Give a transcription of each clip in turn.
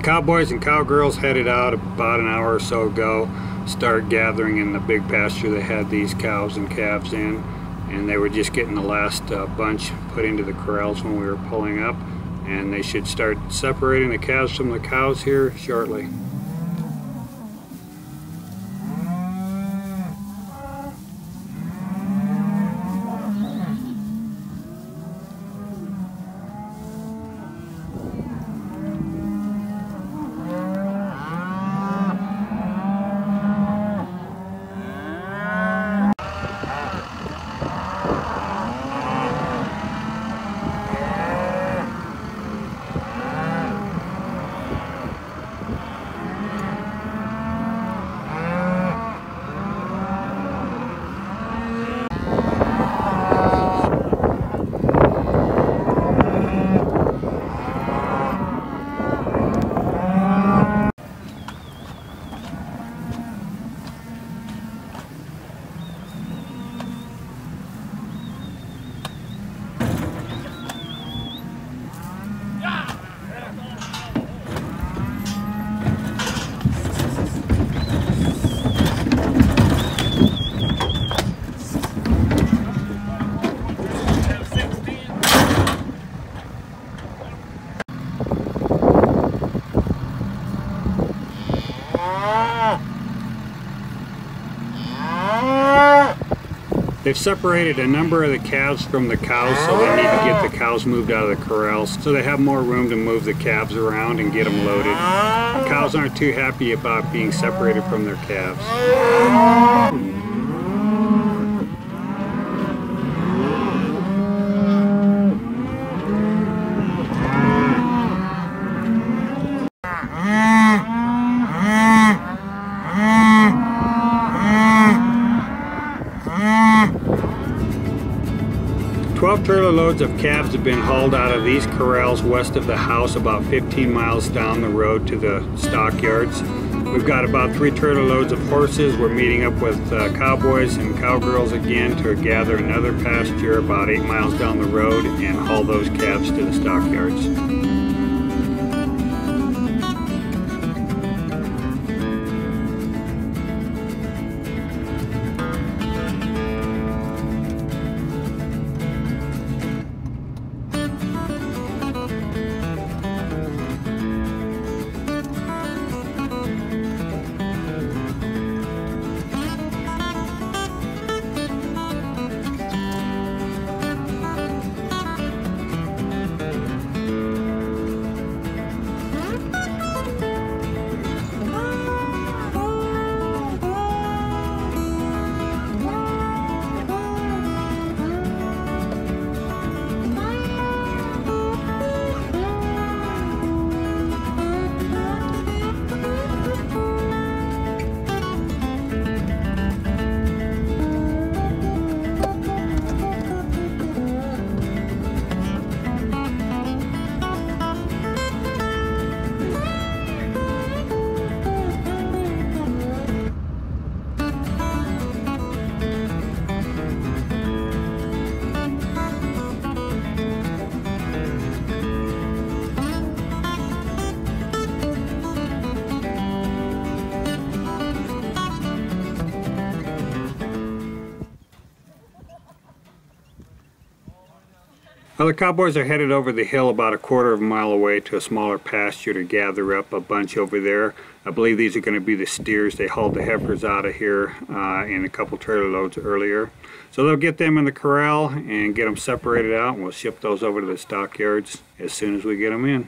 cowboys and cowgirls headed out about an hour or so ago, start gathering in the big pasture they had these cows and calves in, and they were just getting the last bunch put into the corrals when we were pulling up, and they should start separating the calves from the cows here shortly. They've separated a number of the calves from the cows, so they need to get the cows moved out of the corrals so they have more room to move the calves around and get them loaded. The cows aren't too happy about being separated from their calves. 12 trailer loads of calves have been hauled out of these corrals west of the house, about 15 miles down the road to the stockyards. We've got about 3 trailer loads of horses. We're meeting up with cowboys and cowgirls again to gather another pasture about 8 miles down the road and haul those calves to the stockyards. Well, the cowboys are headed over the hill about a quarter of a mile away to a smaller pasture to gather up a bunch over there. I believe these are going to be the steers. They hauled the heifers out of here in a couple trailer loads earlier. So they'll get them in the corral and get them separated out, and we'll ship those over to the stockyards as soon as we get them in.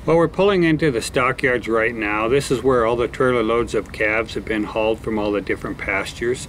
Well, we're pulling into the stockyards right now. This is where all the trailer loads of calves have been hauled from all the different pastures.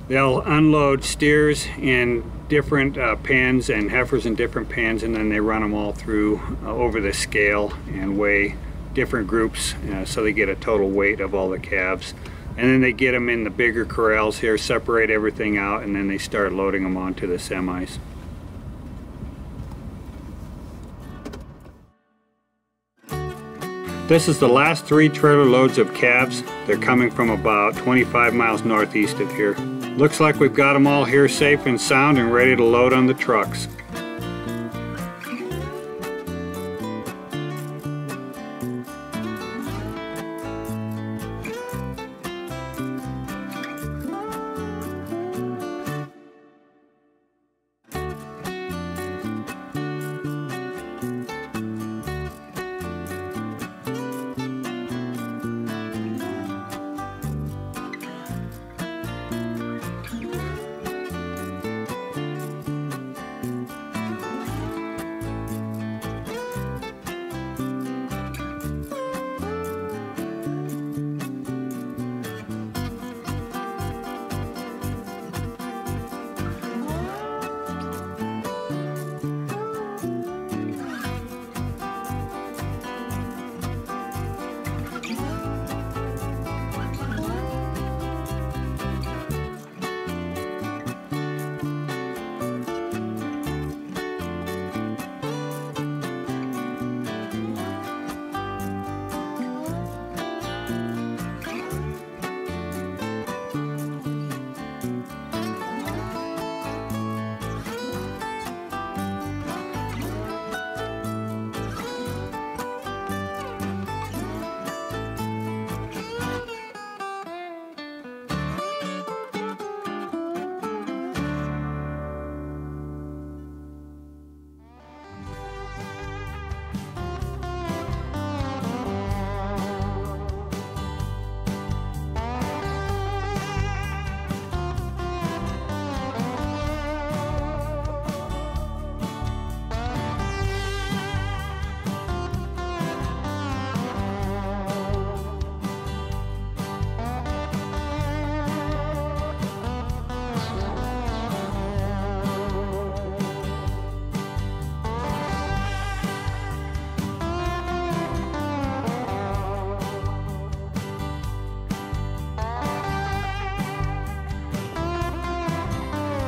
They'll unload steers in different pens and heifers in different pens, and then they run them all through over the scale and weigh different groups so they get a total weight of all the calves. And then they get them in the bigger corrals here, separate everything out, and then they start loading them onto the semis. This is the last 3 trailer loads of calves. They're coming from about 25 miles northeast of here. Looks like we've got them all here safe and sound and ready to load on the trucks.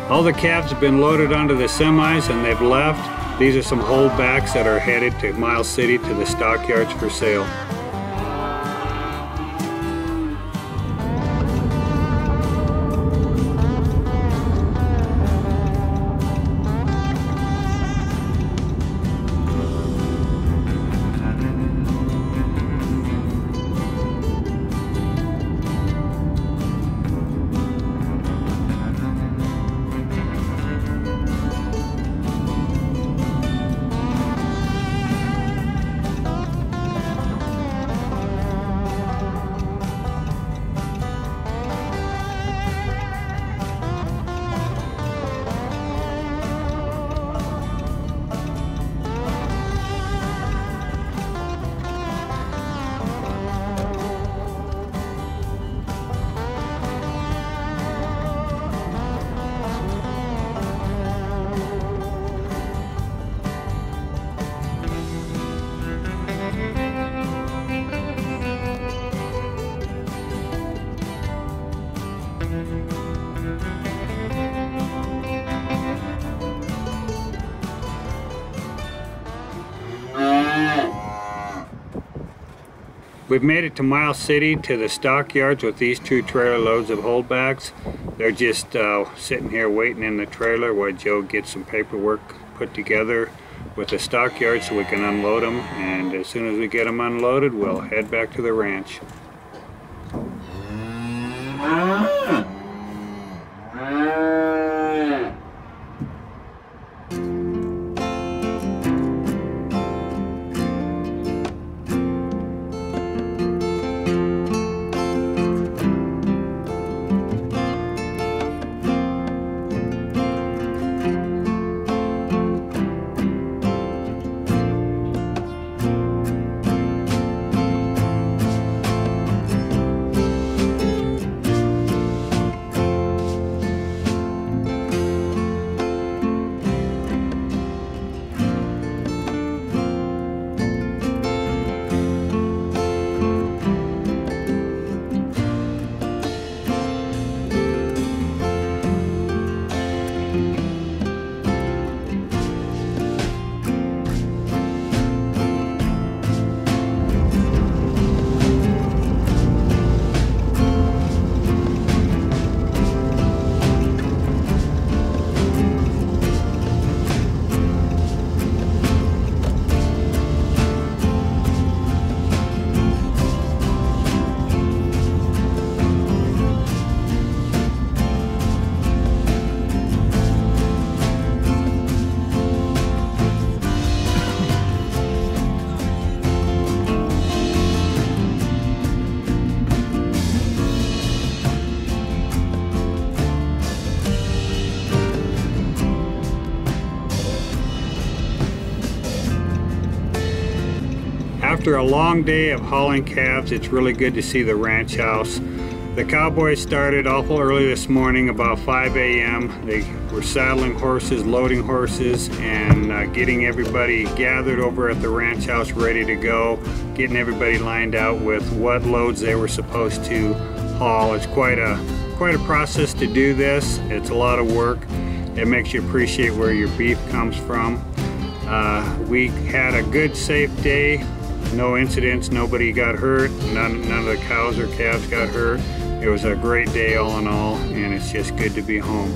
All the calves have been loaded onto the semis and they've left. These are some holdbacks that are headed to Miles City to the stockyards for sale. We've made it to Miles City to the stockyards with these 2 trailer loads of holdbacks. They're just sitting here waiting in the trailer while Joe gets some paperwork put together with the stockyard so we can unload them, and as soon as we get them unloaded we'll head back to the ranch. After a long day of hauling calves, it's really good to see the ranch house. The cowboys started awful early this morning, about 5 a.m. They were saddling horses, loading horses, and getting everybody gathered over at the ranch house ready to go, getting everybody lined out with what loads they were supposed to haul. It's quite a process to do this. It's a lot of work. It makes you appreciate where your beef comes from. We had a good, safe day. No incidents, nobody got hurt, none of the cows or calves got hurt. It was a great day all in all, and it's just good to be home.